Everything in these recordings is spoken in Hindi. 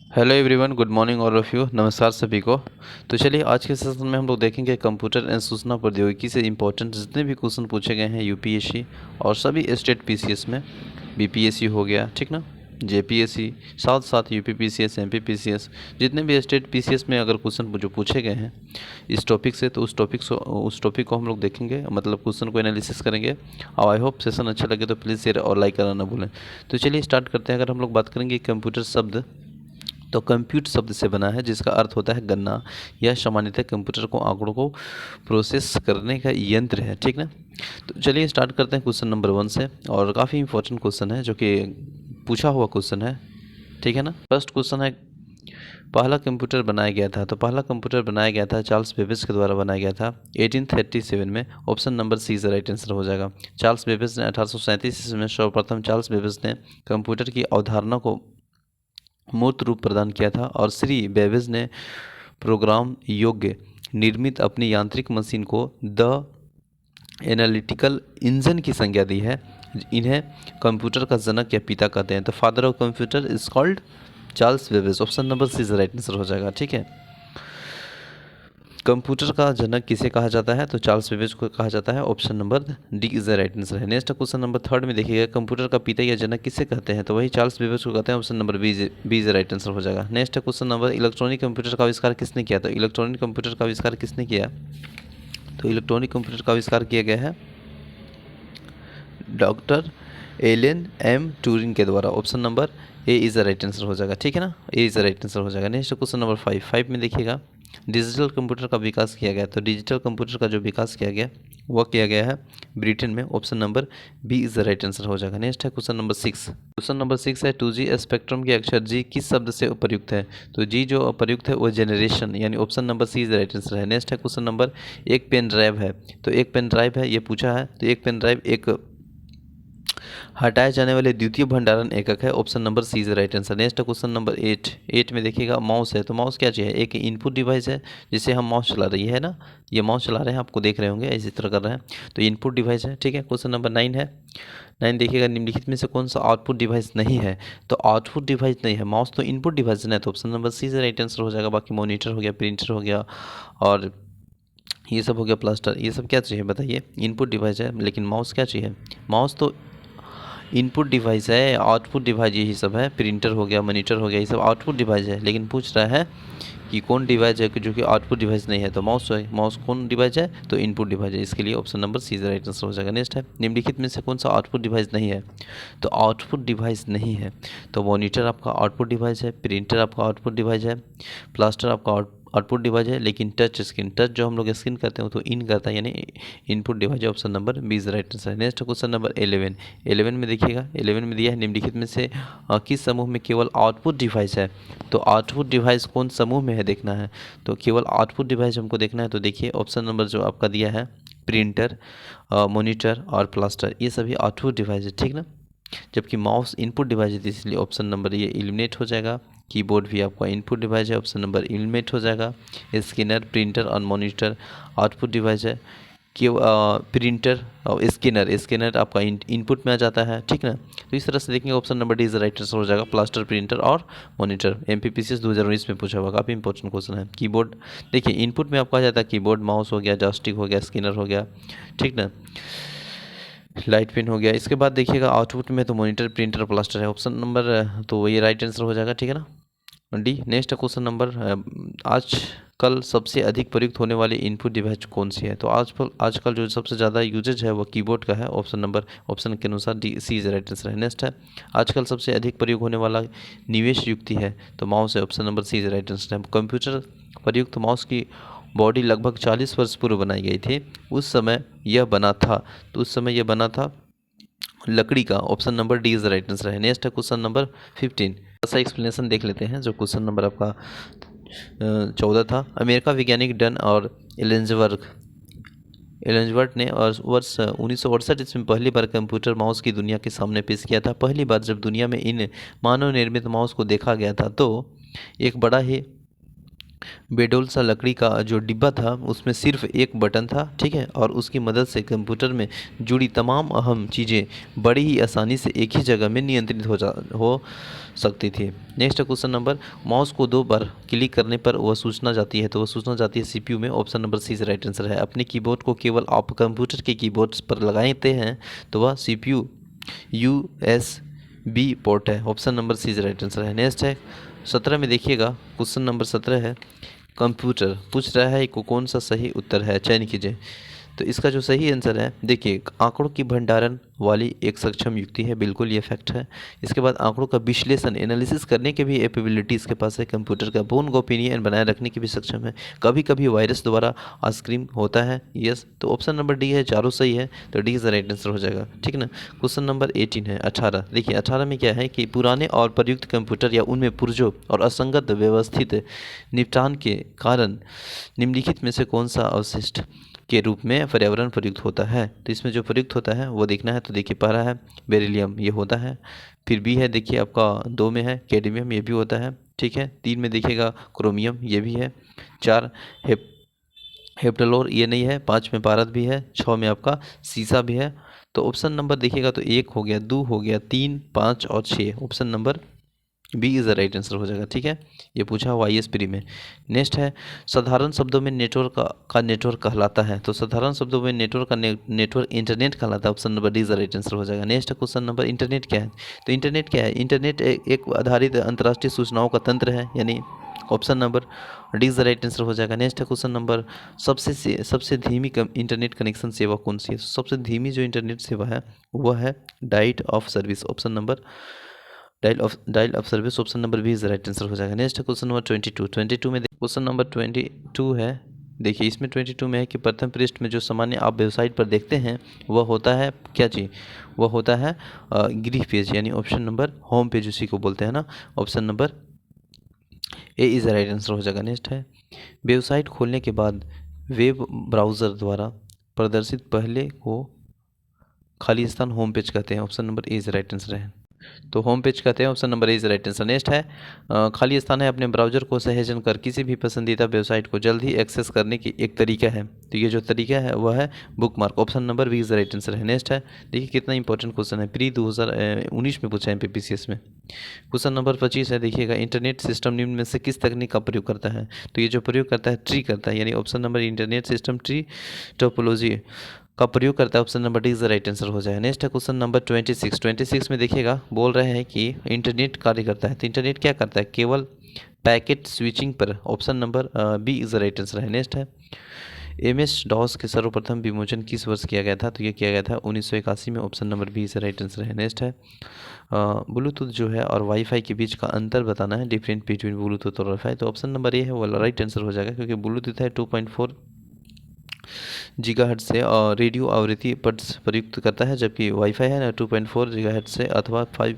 Hello everyone, good morning all of you. नमस्कार सभी को। तो चलिए आज के सेशन में हम लोग देखेंगे कंप्यूटर एंड सूचना प्रौद्योगिकी से इंपॉर्टेंट जितने भी क्वेश्चन पूछे गए हैं यूपीएससी और सभी स्टेट पीसीएस में। बीपीएससी हो गया, ठीक ना, जेपीएससी, साथ साथ यूपीपीसीएस, एमपीपीसीएस, जितने भी स्टेट पीसीएस में अगर क्वेश्चन जो पूछे गए हैं इस टॉपिक से, तो उस टॉपिक को हम लोग देखेंगे, मतलब क्वेश्चन को एनालिसिस करेंगे। और आई होप सेशन अच्छा लगे तो प्लीज़ शेयर और लाइक करना ना भूलें। तो चलिए स्टार्ट करते हैं। अगर हम लोग बात करेंगे कंप्यूटर शब्द, तो कंप्यूट शब्द से बना है जिसका अर्थ होता है गणना। यह सामान्यतः कंप्यूटर को आंकड़ों को प्रोसेस करने का यंत्र है, ठीक ना। तो चलिए स्टार्ट करते हैं क्वेश्चन नंबर 1 से। और काफ़ी इंपॉर्टेंट क्वेश्चन है जो कि पूछा हुआ क्वेश्चन है, ठीक है ना। फर्स्ट क्वेश्चन है, पहला कंप्यूटर बनाया गया था। तो पहला कंप्यूटर बनाया गया था चार्ल्स बेबेज के द्वारा बनाया गया था 1837 में। Option number C is right answer हो जाएगा। चार्ल्स बेबेज ने 1837 ईस्वी में सर्वप्रथम चार्ल्स बेबेज ने कंप्यूटर की अवधारणा को मूर्त रूप प्रदान किया था। और श्री बेबेज ने प्रोग्राम योग्य निर्मित अपनी यांत्रिक मशीन को द एनालिटिकल इंजन की संज्ञा दी है। इन्हें कंप्यूटर का जनक या पिता कहते हैं। तो father of computer is called Charles Babbage. Option number C is right answer हो जाएगा, ठीक है। कंप्यूटर का जनक किसे कहा जाता है? तो चार्ल्स बेबेज को कहा जाता है। Option number D is the right answer है। नेक्स्ट क्वेश्चन नंबर 3 में देखिएगा, कंप्यूटर का पिता या जनक किसे कहते हैं? तो वही चार्ल्स बेबेज को कहते हैं। Option number B is the right answer हो जाएगा। Next question number, electronic computer का आविष्कार किसने किया? तो इलेक्ट्रॉनिक कंप्यूटर का आविष्कार किसने किया? तो इलेक्ट्रॉनिक कंप्यूटर का आविष्कार किया गया है डॉक्टर एलन एम ट्यूरिंग के द्वारा। Option number A is the right answer हो जाएगा, ठीक है ना। A is the right answer हो जाएगा। नेक्स्ट क्वेश्चन नंबर 5 में देखिएगा, डिजिटल कंप्यूटर का विकास किया गया। तो डिजिटल कंप्यूटर का जो विकास किया गया वह किया गया है ब्रिटेन में। Option number B is the right answer हो जाएगा। नेक्स्ट है क्वेश्चन नंबर 6। क्वेश्चन नंबर 6 है, 2G स्पेक्ट्रम के अक्षर जी किस शब्द से प्रयुक्त है? तो जी जो प्रयुक्त है वो जनरेशन, यानी option number C is the right answer है। नेक्स्ट है क्वेश्चन नंबर, एक पेन ड्राइव है। तो एक पेन ड्राइव है ये पूछा है। तो एक पेन ड्राइव एक हटाए जाने वाले द्वितीय भंडारण एकक है। Option number C is right answer. Next question number 8 में देखिएगा, माउस है। तो माउस क्या चीज़ है? एक इनपुट डिवाइस है जिसे हम माउस चला रही है ना, ये माउस चला रहे हैं, आपको देख रहे होंगे इसी तरह कर रहे हैं। तो इनपुट डिवाइस है, ठीक है। क्वेश्चन नंबर 9 है। 9 देखिएगा, निम्नलिखित में से कौन सा आउटपुट डिवाइस नहीं है? तो आउटपुट डिवाइस नहीं है, माउस तो इनपुट डिवाइस है ना। तो option number C is right answer हो जाएगा। बाकी मॉनिटर हो गया, प्रिंटर हो गया और ये सब हो गया, प्लास्टर, ये सब क्या चाहिए बताइए? इनपुट डिवाइस है। लेकिन माउस क्या चाहिए? माउस तो इनपुट डिवाइस है, आउटपुट डिवाइस यही सब है। प्रिंटर हो गया, मॉनिटर हो गया, ये सब आउटपुट डिवाइस है। लेकिन पूछ रहा है कि कौन डिवाइस है कि जो कि आउटपुट डिवाइस नहीं है? तो माउस है। माउस कौन डिवाइस है? तो इनपुट डिवाइस है। इसके लिए option number C right answer हो जाएगा। नेक्स्ट है, निम्नलिखित में से कौन सा आउटपुट डिवाइस नहीं है? तो आउटपुट डिवाइस नहीं है तो मॉनिटर आपका आउटपुट डिवाइस है, प्रिंटर आपका आउटपुट डिवाइस है, प्लास्टर आपका आउटपुट डिवाइस है। लेकिन टच स्क्रीन, टच जो हम लोग स्क्रीन करते हैं तो इन करता है, यानी इनपुट डिवाइस है। Option number B is right answer है। नेक्स्ट क्वेश्चन नंबर 11 में देखिएगा, 11 में दिया है, निम्नलिखित में से किस समूह में केवल आउटपुट डिवाइस है? तो आउटपुट डिवाइस कौन समूह में है देखना है। तो केवल आउटपुट डिवाइस हमको देखना है। तो देखिए ऑप्शन नंबर जो आपका दिया है, प्रिंटर, मॉनिटर और प्लास्टर, ये सभी आउटपुट डिवाइस है, ठीक ना। जबकि माउस इनपुट डिवाइस है, इसलिए ऑप्शन नंबर ये एलिमिनेट हो जाएगा। कीबोर्ड भी आपका इनपुट डिवाइस है, ऑप्शन नंबर एलिमिनेट हो जाएगा। स्कैनर, प्रिंटर और मॉनिटर आउटपुट डिवाइस है। कि प्रिंटर और स्कैनर आपका इनपुट में आ जाता है, ठीक ना। तो इस तरह से देखेंगे option number D is right answer हो जाएगा। प्लास्टर, प्रिंटर और मॉनिटर। एमपीपीसीएस 2019 में पूछा हुआ, काफ़ी इंपॉर्टेंट क्वेश्चन है। कीबोर्ड देखिए, इनपुट में आपका आ जाता है कीबोर्ड, माउस हो गया, जॉयस्टिक हो गया, स्कैनर हो गया, ठीक ना, लाइट पेन हो गया। इसके बाद देखिएगा आउटपुट में तो मॉनिटर, प्रिंटर, प्लास्टर है। ऑप्शन नंबर तो ये राइट आंसर हो जाएगा, ठीक है ना, डी। नेक्स्ट क्वेश्चन नंबर, आजकल सबसे अधिक प्रयुक्त होने वाली इनपुट डिवाइस कौन सी है? तो आजकल जो सबसे ज़्यादा यूजेज है वो कीबोर्ड का है। ऑप्शन के अनुसार D C is right answer है। नेक्स्ट है, आजकल सबसे अधिक प्रयोग होने वाला निवेश युक्ति है। तो माउस है। Option number C is right answer है। कंप्यूटर प्रयुक्त माउस की बॉडी लगभग 40 वर्ष पूर्व बनाई गई थी। उस समय यह बना था, तो उस समय यह बना था लकड़ी का। Option number D is right answer है। नेक्स्ट है क्वेश्चन नंबर 15। ऐसा एक्सप्लेनेशन देख लेते हैं। जो क्वेश्चन नंबर आपका 14 था, अमेरिका वैज्ञानिक डन और एलेंजवर्ट ने और वर्ष 1968 ईस्वी में पहली बार कंप्यूटर माउस की दुनिया के सामने पेश किया था। पहली बार जब दुनिया में इन मानव निर्मित माउस को देखा गया था तो एक बड़ा ही बेडोल सा लकड़ी का जो डिब्बा था उसमें सिर्फ एक बटन था, ठीक है, और उसकी मदद से कंप्यूटर में जुड़ी तमाम अहम चीज़ें बड़ी ही आसानी से एक ही जगह में नियंत्रित हो सकती थी। नेक्स्ट क्वेश्चन नंबर, माउस को 2 बार क्लिक करने पर वह सूचना जाती है, तो वह सूचना जाती है सीपीयू में। ऑप्शन नंबर सी से राइट आंसर है। अपने कीबोर्ड को केवल आप कंप्यूटर के कीबोर्ड पर लगाते हैं तो वह सीपीयू यूएसबी पोर्ट है। ऑप्शन नंबर सी से राइट आंसर है। नेक्स्ट है 17 में देखिएगा, क्वेश्चन नंबर 17 है, कंप्यूटर पूछ रहा है कि कौन सा सही उत्तर है, चयन कीजिए। तो इसका जो सही आंसर है, देखिए, आंकड़ों की भंडारण वाली एक सक्षम युक्ति है, बिल्कुल ये फैक्ट है। इसके बाद आंकड़ों का विश्लेषण एनालिसिस करने के भी एबिलिटी इसके पास है कंप्यूटर का। बोन गोपनीय बनाए रखने की भी सक्षम है। कभी कभी वायरस द्वारा आस्क्रीम होता है, यस। तो ऑप्शन नंबर डी है, चारों सही है, तो D is the right answer हो जाएगा, ठीक है ना। क्वेश्चन नंबर 18 है, 18। देखिए 18 में क्या है कि पुराने और प्रयुक्त कंप्यूटर या उनमें पुर्जों और असंगत व्यवस्थित निपटान के कारण निम्नलिखित में से कौन सा अवशिष्ट के रूप में पर्यावरण प्रयुक्त होता है। तो इसमें जो प्रयुक्त होता है वो देखना है। तो देखिए पहला है बेरिलियम, ये होता है। फिर बी है, देखिए आपका 2 में है कैडमियम, ये भी होता है, ठीक है। 3 में देखिएगा क्रोमियम, ये भी है। 4 हेप्टलोर, ये नहीं है। 5 में पारद भी है। 6 में आपका सीसा भी है। तो ऑप्शन नंबर देखिएगा तो 1 हो गया, 2 हो गया, 3, 5 और 6। Option number B is the right answer हो जाएगा, ठीक है। ये पूछा हुआ IAS प्री में। नेक्स्ट है, साधारण शब्दों में नेटवर्क का नेटवर्क कहलाता है। तो साधारण शब्दों में नेटवर्क का नेटवर्क इंटरनेट कहलाता है। Option number D is the right answer हो जाएगा। नेक्स्ट क्वेश्चन नंबर, इंटरनेट क्या है। तो इंटरनेट क्या है, इंटरनेट एक आधारित अंतर्राष्ट्रीय सूचनाओं का तंत्र है, यानी option number D is the right answer हो जाएगा। नेक्स्ट क्वेश्चन नंबर, सबसे धीमी इंटरनेट कनेक्शन सेवा कौन सी है। सबसे धीमी जो इंटरनेट सेवा है वह है diet of service. Option number dial of service, option number B is the right answer हो जाएगा। नेक्स्ट क्वेश्चन नंबर 22 में क्वेश्चन नंबर 22 है। देखिए इसमें 22 में है कि प्रथम पृष्ठ में जो सामान्य आप वेबसाइट पर देखते हैं वह होता है क्या चीज़, वह होता है गृह पेज, यानी ऑप्शन नंबर होम पेज उसी को बोलते हैं ना। Option number A is the right answer हो जाएगा। नेक्स्ट है, वेबसाइट खोलने के बाद वेब ब्राउज़र द्वारा प्रदर्शित पहले को खाली स्थान होम पेज कहते हैं। Option number A is the right answer है। तो होम पेज कहते हैं, option number A is right answer. Next है, खाली स्थान है अपने ब्राउजर को सहजन कर किसी भी पसंदीदा वेबसाइट को जल्द ही एक्सेस करने की एक तरीका है। तो ये जो तरीका है वह है bookmark. Option number B is right answer है। नेक्स्ट है, देखिए कितना इंपॉर्टेंट क्वेश्चन है, प्री 2019 में पूछा है MPPCS में। क्वेश्चन नंबर 25 है, देखिएगा इंटरनेट सिस्टम निम्न में से किस तकनीक का प्रयोग करता है। तो ये जो प्रयोग करता है ट्री करता है, यानी option number internet system tree topology का प्रयोग करता है। Option number D is the right answer हो जाएगा। नेक्स्ट है क्वेश्चन नंबर 26 में देखिएगा बोल रहे हैं कि इंटरनेट कार्य करता है। तो इंटरनेट क्या करता है, केवल पैकेट स्विचिंग पर। Option number B is the right answer है। नेक्स्ट है, MS-DOS के सर्वप्रथम विमोचन किस वर्ष किया गया था। तो ये किया गया था 1981 में। Option number B is the right answer है। नेक्स्ट है, ब्लूटूथ जो है और वाईफाई के बीच का अंतर बताना है, डिफरेंट बिटवीन ब्लूटूथ और वाईफाई। तो ऑप्शन नंबर ए है वो राइट आंसर हो जाएगा, क्योंकि ब्लूटूथ है 2.4 गीगाहर्ट्ज से और रेडियो आवृत्ति पर प्रयुक्त करता है, जबकि वाईफाई है ना 2.4 गीगाहर्ट्ज से अथवा 5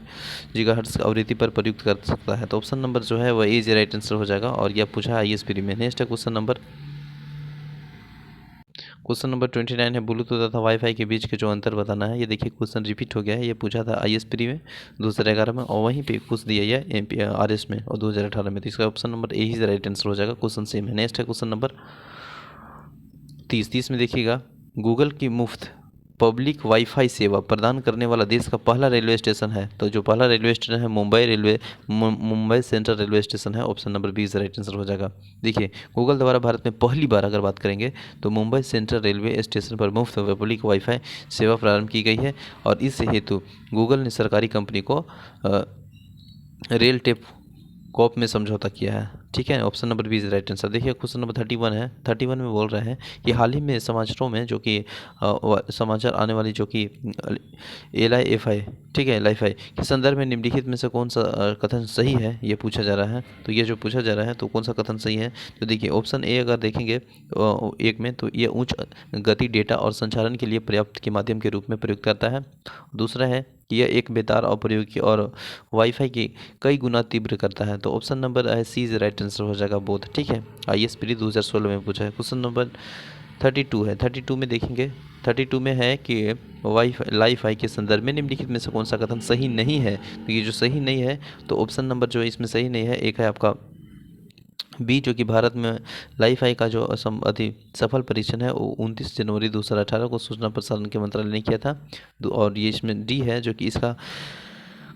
गीगाहर्ट्ज आवृत्ति पर प्रयुक्त कर सकता है। तो ऑप्शन नंबर जो है वह इज राइट आंसर हो जाएगा, और यह पूछा है IAS प्री में। नेक्स्ट है क्वेश्चन नंबर 29 है, ब्लूटूथ तथा वाईफाई के बीच के जो अंतर बताना है। ये देखिए क्वेश्चन रिपीट हो गया है, ये पूछा था IAS प्री में 2011 में, और वहीं पे पूछ दिया है RS में और 2018 में। तो इसका option number A he right answer हो जाएगा, क्वेश्चन सेम है। नेक्स्ट है क्वेश्चन नंबर 30 में देखिएगा, गूगल की मुफ्त पब्लिक वाईफाई सेवा प्रदान करने वाला देश का पहला रेलवे स्टेशन है। तो जो पहला रेलवे स्टेशन है मुंबई सेंट्रल रेलवे स्टेशन है। Option number B is right answer हो जाएगा। देखिए गूगल द्वारा भारत में पहली बार अगर बात करेंगे तो मुंबई सेंट्रल रेलवे स्टेशन पर मुफ्त पब्लिक वाईफाई सेवा प्रारंभ की गई है, और इस हेतु गूगल ने सरकारी कंपनी को रेल टेप कॉप में समझौता किया है, ठीक है। Option number B is right answer. देखिए क्वेश्चन नंबर 31 है। 31 में बोल रहे हैं कि हाल ही में समाचारों में जो कि समाचार आने वाली जो कि LIFI, ठीक है, LIFI के संदर्भ में निम्नलिखित में से कौन सा कथन सही है, ये पूछा जा रहा है। तो ये जो पूछा जा रहा है तो कौन सा कथन सही है। तो देखिए ऑप्शन ए अगर देखेंगे एक में, तो ये उच्च गति डेटा और संचालन के लिए पर्याप्त के माध्यम के रूप में प्रयुक्त करता है। दूसरा है कि यह एक बेतार अप्रयोगी और वाईफाई की कई गुना तीव्र करता है। तो option number C is right answer हो जाएगा बोथ, ठीक है। IAS प्री 2016 में पूछा है। क्वेश्चन नंबर 32 है। 32 में देखेंगे, 32 में है कि LIFI के संदर्भ में निम्नलिखित में से कौन सा कथन सही नहीं है। तो ये जो सही नहीं है, तो ऑप्शन नंबर जो इसमें सही नहीं है, एक है आपका बी जो कि भारत में लाईफाई का जो अति सफल परीक्षण है वो 29 जनवरी 2018 को सूचना प्रसारण के मंत्रालय ने किया था। और ये इसमें डी है जो कि इसका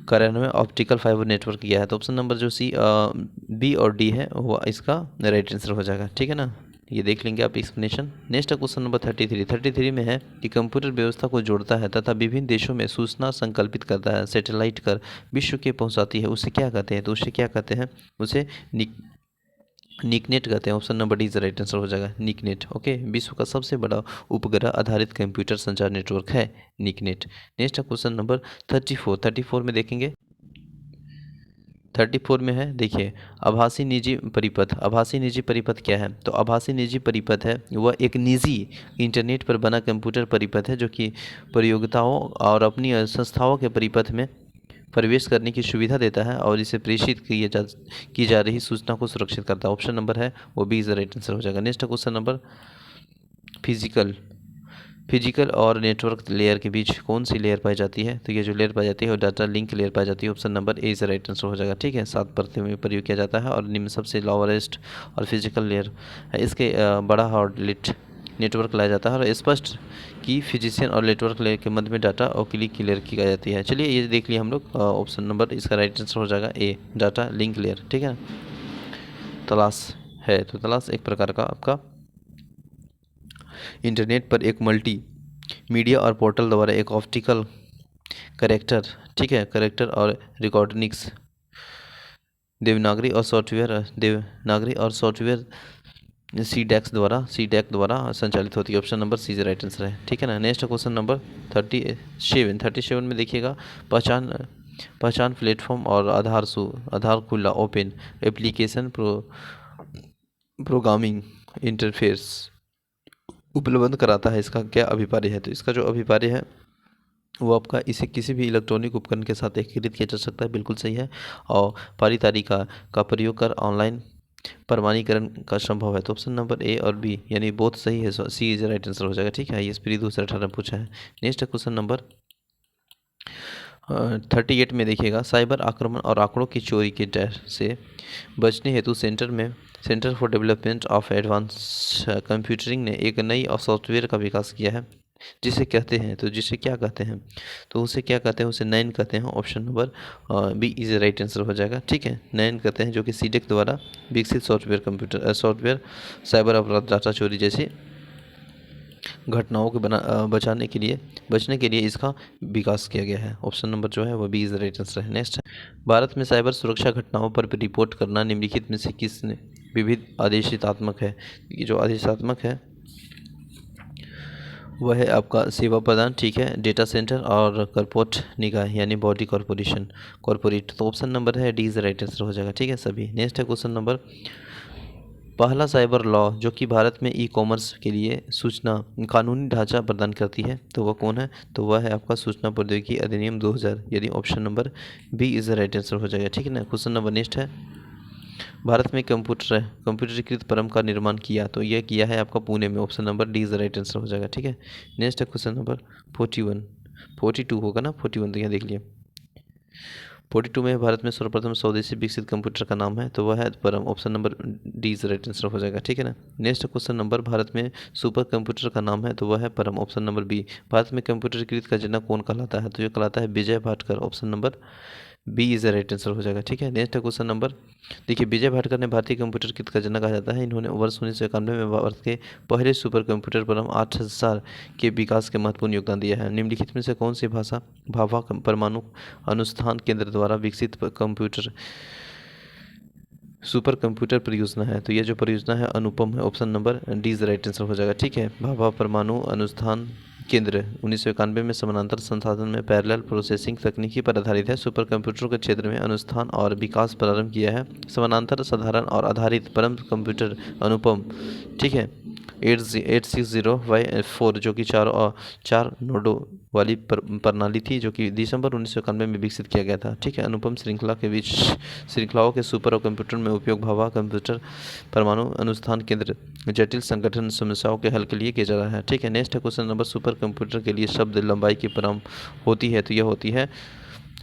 कार्यान्वयन ऑप्टिकल फाइबर नेटवर्क किया है। तो ऑप्शन नंबर जो सी बी और डी है वो इसका राइट आंसर हो जाएगा। ठीक है ना, ये देख लेंगे आप एक्सप्लेनेशन। नेक्स्ट क्वेश्चन नंबर 33 में है कि कंप्यूटर व्यवस्था को जोड़ता है तथा विभिन्न देशों में सूचना संकल्पित करता है, सैटेलाइट कर विश्व के पहुंचाती है, उसे क्या कहते हैं? तो उसे क्या कहते हैं? उसे निकनेट कहते हैं। Option number D is right answer हो जाएगा, निकनेट। ओके, विश्व का सबसे बड़ा उपग्रह आधारित कंप्यूटर संचार नेटवर्क है निकनेट। नेक्स्ट क्वेश्चन नंबर 34 में देखेंगे। 34 में है, देखिए, आभासी निजी परिपथ। आभासी निजी परिपथ क्या है? तो आभासी निजी परिपथ है वह एक निजी इंटरनेट पर बना कंप्यूटर परिपथ है जो कि प्रयोक्ताओं और अपनी संस्थाओं के परिपथ में प्रवेश करने की सुविधा देता है और इसे प्रेषित की जा रही सूचना को सुरक्षित करता है। ऑप्शन नंबर है वो बी इज राइट आंसर हो जाएगा। नेक्स्ट क्वेश्चन नंबर फिजिकल और नेटवर्क लेयर के बीच कौन सी लेयर पाई जाती है? तो ये जो लेयर पाई जाती है वो डाटा लिंक लेयर पाई जाती है। Option number A is right answer हो जाएगा। ठीक है, 7 परतों में प्रयोग किया जाता है और निम्न सबसे लोवेस्ट और फिजिकल लेयर है इसके बड़ा हार्डलिट नेटवर्क लाया जाता है और स्पष्ट की फिजिशियन और नेटवर्क लेयर के मध्य में डाटा और क्लिक क्लियर की जाती है। चलिए ये देख लिया हम लोग। ऑप्शन नंबर इसका राइट आंसर हो जाएगा ए, डाटा लिंक लेयर। ठीक है, तलाश है, तो तलाश एक प्रकार का आपका इंटरनेट पर एक मल्टी मीडिया और पोर्टल द्वारा एक ऑप्टिकल करेक्टर, ठीक है, करेक्टर और रिकॉर्डिंग्स देवनागरी और सॉफ्टवेयर सी डैक द्वारा संचालित होती है। Option number C right answer है। ठीक है ना। नेक्स्ट क्वेश्चन नंबर 37 में देखिएगा, पहचान प्लेटफॉर्म और आधार खुला ओपन एप्लीकेशन प्रोग्रामिंग इंटरफेस उपलब्ध कराता है, इसका क्या अभिप्राय है? तो इसका जो अभिप्राय है वो आपका इसे किसी भी इलेक्ट्रॉनिक उपकरण के साथ एकीकृत किया जा सकता है, बिल्कुल सही है। और पारितारिका का प्रयोग कर ऑनलाइन प्रमाणीकरण का संभव है। तो ऑप्शन नंबर ए और बी यानी बोथ सही है, सी इज राइट आंसर हो जाएगा। ठीक है, ये स्प्री 2018 पूछा है। नेक्स्ट क्वेश्चन नंबर 38 में देखिएगा, साइबर आक्रमण और आंकड़ों की चोरी के डर से बचने हेतु centre for development of advance computing ने एक नई सॉफ्टवेयर का विकास किया है जिसे कहते हैं, तो जिसे क्या कहते हैं? तो उसे क्या कहते हैं? उसे नैन कहते हैं। Option number B is right answer हो जाएगा। ठीक है, नैन कहते हैं जो कि सीडेक द्वारा विकसित सॉफ्टवेयर साइबर अपराध, डाटा चोरी जैसी घटनाओं के बचने के लिए इसका विकास किया गया है। ऑप्शन नंबर जो है वो बी इज राइट आंसर है। नेक्स्ट है, भारत में साइबर सुरक्षा घटनाओं पर रिपोर्ट करना निम्नलिखित में से किसने विविध आदेशितात्मक है? ये जो आदेशात्मक है वह है आपका सेवा प्रदान, ठीक है, डेटा सेंटर और कॉर्पोरेट निकाय यानी बॉडी कॉर्पोरेट। तो ऑप्शन नंबर है डी इज राइट आंसर हो जाएगा। ठीक है सभी। नेक्स्ट है क्वेश्चन नंबर, पहला साइबर लॉ जो कि भारत में ई कॉमर्स के लिए सूचना कानूनी ढांचा प्रदान करती है, तो वह कौन है? तो वह है आपका सूचना प्रौद्योगिकी अधिनियम 2000 यानी option number B is right answer हो जाएगा। ठीक है ना। क्वेश्चन नंबर नेक्स्ट है, भारत में कंप्यूटरीकृत परम का निर्माण किया, तो यह किया है आपका पुणे में। Option number D is right answer हो जाएगा। ठीक है। नेक्स्ट है क्वेश्चन नंबर 42 होगा ना, 41 तो यहाँ देख लिया। 42 में भारत में सर्वप्रथम स्वदेशी विकसित कंप्यूटर का नाम है, तो वह है परम। Option number D is right answer हो जाएगा। ठीक है ना। नेक्स्ट क्वेश्चन नंबर, भारत में सुपर कंप्यूटर का नाम है, तो वह है परम। Option number B. भारत में कंप्यूटरीकृत का जनक कौन कहलाता है? तो यह कहलाता है Vijay Bhatkar. Option number B is right answer हो जाएगा। ठीक है। नेक्स्ट क्वेश्चन नंबर, देखिए, विजय भाटकर ने भारतीय कंप्यूटरीकृत का जनक कहा जाता है। इन्होंने वर्ष 1991 में भारत के पहले सुपर कंप्यूटर परम 8000 के विकास के महत्वपूर्ण योगदान दिया है। निम्नलिखित में से कौन सी भाषा भाभा परमाणु अनुसंधान केंद्र द्वारा विकसित सुपर कंप्यूटर परियोजना है? तो यह जो परियोजना है अनुपम है। Option number D is right answer हो जाएगा। ठीक है। भाभा परमाणु अनुसंधान केंद्र 1991 में समानांतर संसाधन में पैरेलल प्रोसेसिंग तकनीकी पर आधारित है। सुपर कंप्यूटरों के क्षेत्र में अनुसंधान और विकास प्रारंभ किया है। समानांतर साधारण और आधारित परम कंप्यूटर अनुपम, ठीक है, 860/4 जो कि चार नोडों वाली प्रणाली थी, जो कि दिसंबर 1991 में विकसित किया गया था। ठीक है। अनुपम श्रृंखलाओं के सुपर कंप्यूटर में उपयोग भाभा कंप्यूटर परमाणु अनुसंधान केंद्र जटिल संगठन समस्याओं के हल के लिए किया जा रहा है। ठीक है। नेक्स्ट है क्वेश्चन नंबर, सुपर कंप्यूटर के लिए शब्द लंबाई की परम होती है, तो यह होती है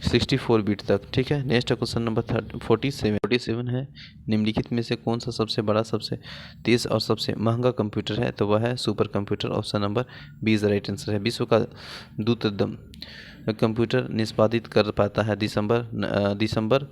64 बीट तक। ठीक है, नेक्स्ट क्वेश्चन नंबर 47 है, निम्नलिखित में से कौन सा सबसे बड़ा, सबसे तेज़ और सबसे महंगा कंप्यूटर है? तो वह है super computer. Option number B is right answer है। विश्व का द्रुततम कंप्यूटर निष्पादित कर पाता है दिसंबर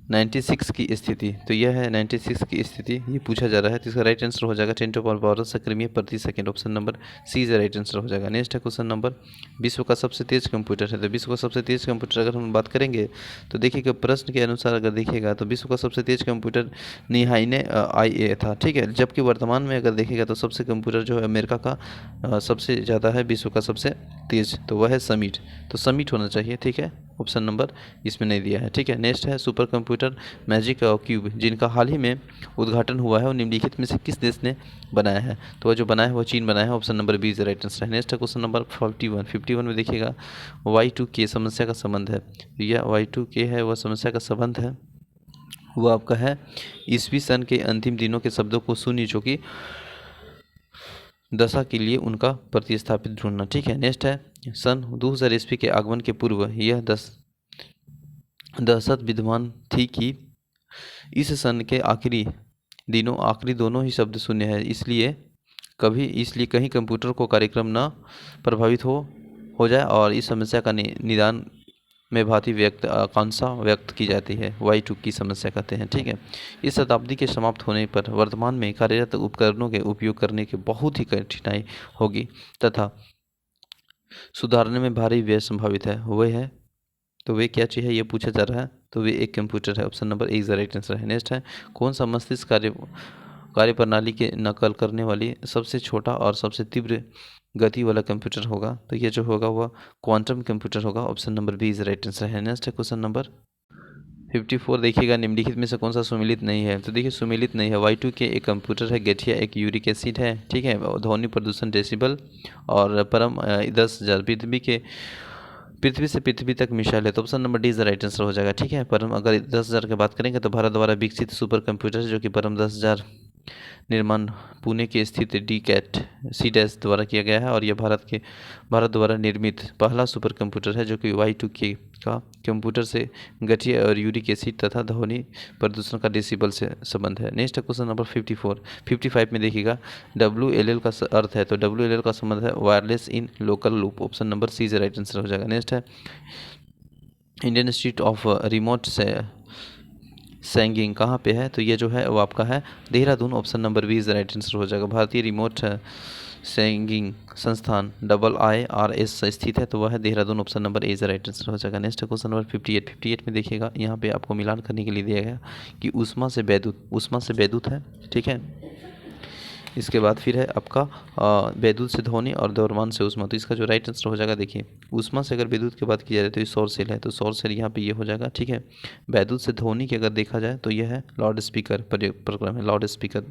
96 की स्थिति। तो यह है 96 की स्थिति, ये पूछा जा रहा है। तो इसका राइट आंसर हो जाएगा 10⁻12 सक्रिय प्रति second. Option number C is right answer हो जाएगा। नेक्स्ट है क्वेश्चन नंबर, विश्व का सबसे तेज कंप्यूटर है। तो विश्व का सबसे तेज कंप्यूटर अगर हम बात करेंगे तो देखिएगा प्रश्न के अनुसार अगर देखिएगा तो विश्व का सबसे तेज कंप्यूटर निहाइने IA था। ठीक है, जबकि वर्तमान में अगर देखिएगा तो सबसे कंप्यूटर जो है अमेरिका का सबसे ज़्यादा है, विश्व का सबसे तेज, तो वह है समिट। तो समिट होना चाहिए। ठीक है, ऑप्शन नंबर इसमें नहीं दिया है। ठीक है, नेक्स्ट है सुपर कंप्यूटर मैजिक क्यूब, जिनका हाल ही में उद्घाटन हुआ है और निम्नलिखित में से किस देश ने बनाया है? तो वह जो बनाया है वो चीन बनाया है। Option number B is right answer है। नेक्स्ट है क्वेश्चन नंबर 51 में देखिएगा Y2K समस्या का संबंध है। यह Y2K है वह समस्या का संबंध है, वो आपका है ईसवी सन के अंतिम दिनों के शब्दों को शून्य जो कि दशा के लिए उनका प्रतिस्थापित ढूंढना। ठीक है, नेक्स्ट है सन 2000 ईस्वी के आगमन के पूर्व यह दहशत विद्यमान थी कि इस सन के आखिरी दोनों ही शब्द शून्य है, इसलिए कहीं कंप्यूटर को कार्यक्रम न प्रभावित हो जाए और इस समस्या का निदान में भांति आकांक्षा व्यक्त की जाती है। Y2 की समस्या कहते हैं। ठीक है, इस शताब्दी के समाप्त होने पर वर्तमान में कार्यरत उपकरणों के उपयोग करने की बहुत ही कठिनाई होगी तथा सुधारने में भारी व्यय संभावित है। वे क्या चीज़ है ये पूछा जा रहा है? तो वे एक कंप्यूटर है। Option number A is the right answer है। नेक्स्ट है कौन सा मस्तिष्क कार्यप्रणाली के नकल करने वाली सबसे छोटा और सबसे तीव्र गति वाला कंप्यूटर होगा? तो ये जो होगा वह क्वांटम कंप्यूटर होगा। Option number B is right answer है। नेक्स्ट है क्वेश्चन नंबर 54 देखिएगा निम्नलिखित में से कौन सा सुमेलित नहीं है? तो देखिए सुमेलित नहीं है। Y2K एक कंप्यूटर है, गेठिया एक यूरिक एसिड है। ठीक है, ध्वनि प्रदूषण डेसिबल और परम 10,000 पृथ्वी से पृथ्वी तक मिसाइल है। तो option number D is right answer हो जाएगा। ठीक है, परम अगर 10,000 की बात करेंगे तो भारत द्वारा विकसित सुपर कंप्यूटर है जो कि परम 10,000 निर्माण पुणे के स्थित DCAT C- द्वारा किया गया है और यह भारत द्वारा निर्मित पहला सुपर कंप्यूटर है जो कि Y2K का कंप्यूटर से गठिया और यूरिक एसिड तथा ध्वनि प्रदूषण का डेसिबल से संबंध है। नेक्स्ट क्वेश्चन नंबर 55 में देखिएगा WLL का अर्थ है। तो WLL का संबंध है wireless in local loop. Option number C is right answer हो जाएगा। नेक्स्ट है Indian Institute of Remote Sensing कहाँ पे है? तो ये जो है वो आपका है Dehradun. Option number B is right answer हो जाएगा। भारतीय रिमोट सेंगिंग संस्थान IIRS से स्थित है, तो वह है Dehradun. Option number A is right answer हो जाएगा। नेक्स्ट क्वेश्चन नंबर 58 में देखिएगा यहाँ पे आपको मिलान करने के लिए दिया गया कि उष्मा से वैद्युत है। ठीक है, इसके बाद फिर है आपका वैद्युत से ध्वनि और द्रव्यमान से ऊष्मा। तो इसका जो राइट आंसर हो जाएगा देखिए ऊष्मा से अगर विद्युत की बात की जाए तो ये सौर सेल है, तो सौर सेल यहाँ पे ये हो जाएगा। ठीक है, वैद्युत से ध्वनि की अगर देखा जाए तो यह है लाउड स्पीकर प्रोग्राम है, लाउड स्पीकर।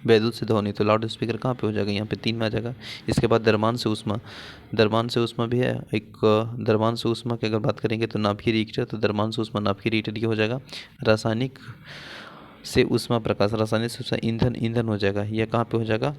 वैद्युत से ध्वनि तो लाउड स्पीकर कहाँ पे हो जाएगा? यहाँ पे 3 में आ जाएगा। इसके बाद द्रव्यमान से ऊष्मा भी है एक। द्रव्यमान से ऊष्मा की अगर बात करेंगे तो नाभिकीय रिएक्टर, तो द्रव्यमान से ऊष्मा नाभिकीय रिएक्टर ये हो जाएगा। रासायनिक से ऊष्मा प्रकाश, रासायनिक से ऊष्मा ईंधन हो जाएगा। यह कहाँ पे हो जाएगा?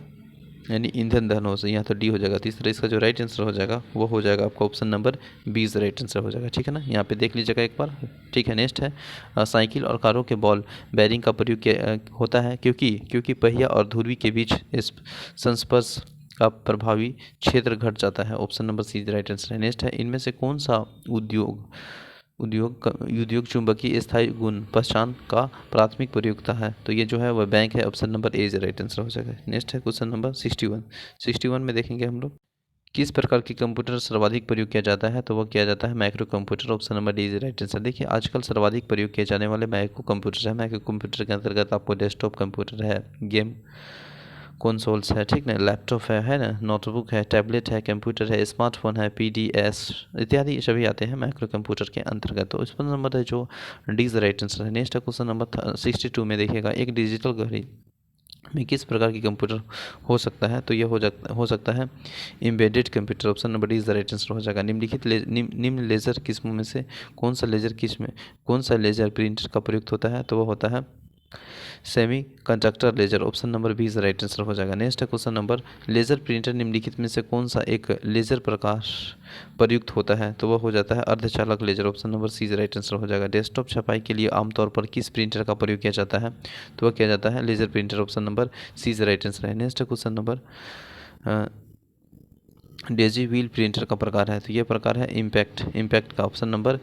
यानी ईंधन दहन हो जाए, यहाँ तो डी हो जाएगा। तीसरा इसका जो राइट आंसर हो जाएगा वो हो जाएगा आपका ऑप्शन नंबर 20 राइट आंसर हो जाएगा। ठीक है ना, यहाँ पे देख लीजिएगा एक बार। ठीक है, नेक्स्ट है साइकिल और कारों के बॉल बेयरिंग का प्रयोग होता है क्योंकि पहिया और धुरी के बीच इस संस्पर्श का प्रभावी क्षेत्र घट जाता है। Option number C right answer है। नेक्स्ट है इनमें से कौन सा उद्योग चुंबकीय स्थायी गुण पहचान का प्राथमिक प्रयोगता है? तो ये जो है वह बैंक है। Option number A is right answer हो जाएगा। नेक्स्ट है क्वेश्चन नंबर 61 में देखेंगे हम लोग किस प्रकार के कंप्यूटर सर्वाधिक प्रयोग किया जाता है? तो वह किया जाता है micro computer. Option number D is right answer. देखिए आजकल सर्वाधिक प्रयोग किए जाने वाले माइक्रो कंप्यूटर है। माइक्रो कंप्यूटर के अंतर्गत आपको डेस्कटॉप कंप्यूटर है, गेम कंसोल्स है, ठीक ना, लैपटॉप है ना, नोटबुक है, टैबलेट है, कंप्यूटर है, स्मार्टफोन है, PDS इत्यादि सभी आते हैं माइक्रो कंप्यूटर के अंतर्गत। तो इस पर नंबर है जो डी इज राइट आंसर है। नेक्स्ट क्वेश्चन नंबर 62 में देखिएगा एक डिजिटल घड़ी में किस प्रकार की कंप्यूटर हो सकता है? तो यह हो सकता है embedded computer. Option number D is the right answer हो जाएगा। निम्न लेजर किस्मों में से कौन सा लेजर प्रिंटर का प्रयुक्त होता है? तो वह होता है semiconductor laser, option number B is right answer हो जाएगा। नेक्स्ट है क्वेश्चन नंबर, लेजर प्रिंटर निम्नलिखित में से कौन सा एक लेजर प्रकाश प्रयुक्त होता है? तो वह हो जाता है अर्धचालक laser, option number C is right answer हो जाएगा। डेस्कटॉप छपाई के लिए आमतौर पर किस प्रिंटर का प्रयोग किया जाता है? तो वह किया जाता है laser printer, option number C is right answer है। नेक्स्ट है question number, daisy wheel printer का प्रकार है, तो यह प्रकार है इम्पैक्ट का, option number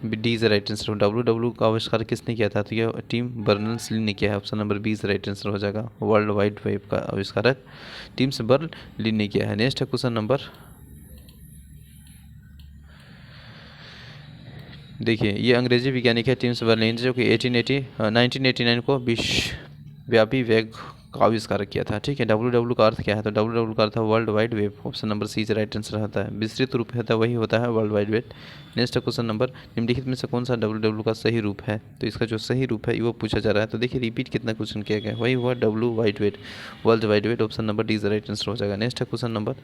D is right answer. W का आविष्कार किसने किया था? तो यह टिम बर्नर्स-ली ने किया है, option number B is right answer हो जाएगा। वर्ल्ड वाइड वेब का आविष्कारक टिम बर्नर्स-ली ने किया है। नेक्स्ट है क्वेश्चन नंबर, देखिए ये अंग्रेजी वैज्ञानिक है टिम बर्नर्स-ली, जो कि 1989 को विश्वव्यापी वेब का आविष्कार किया था। ठीक है, डब्ल्यू का अर्थ क्या है? तो डब्ल्यू का अर्थ है world wide web, option number C is right answer होता है। विस्तृत रूप है तो वही होता है world wide web. Next question number, निम्नलिखित में से कौन सा डब्ल्यू का सही रूप है? तो इसका जो सही रूप है वो पूछा जा रहा है। तो देखिए रिपीट कितना क्वेश्चन किया गया, वही हुआ W wide web, world wide web, option number D is right answer हो जाएगा। Next question number,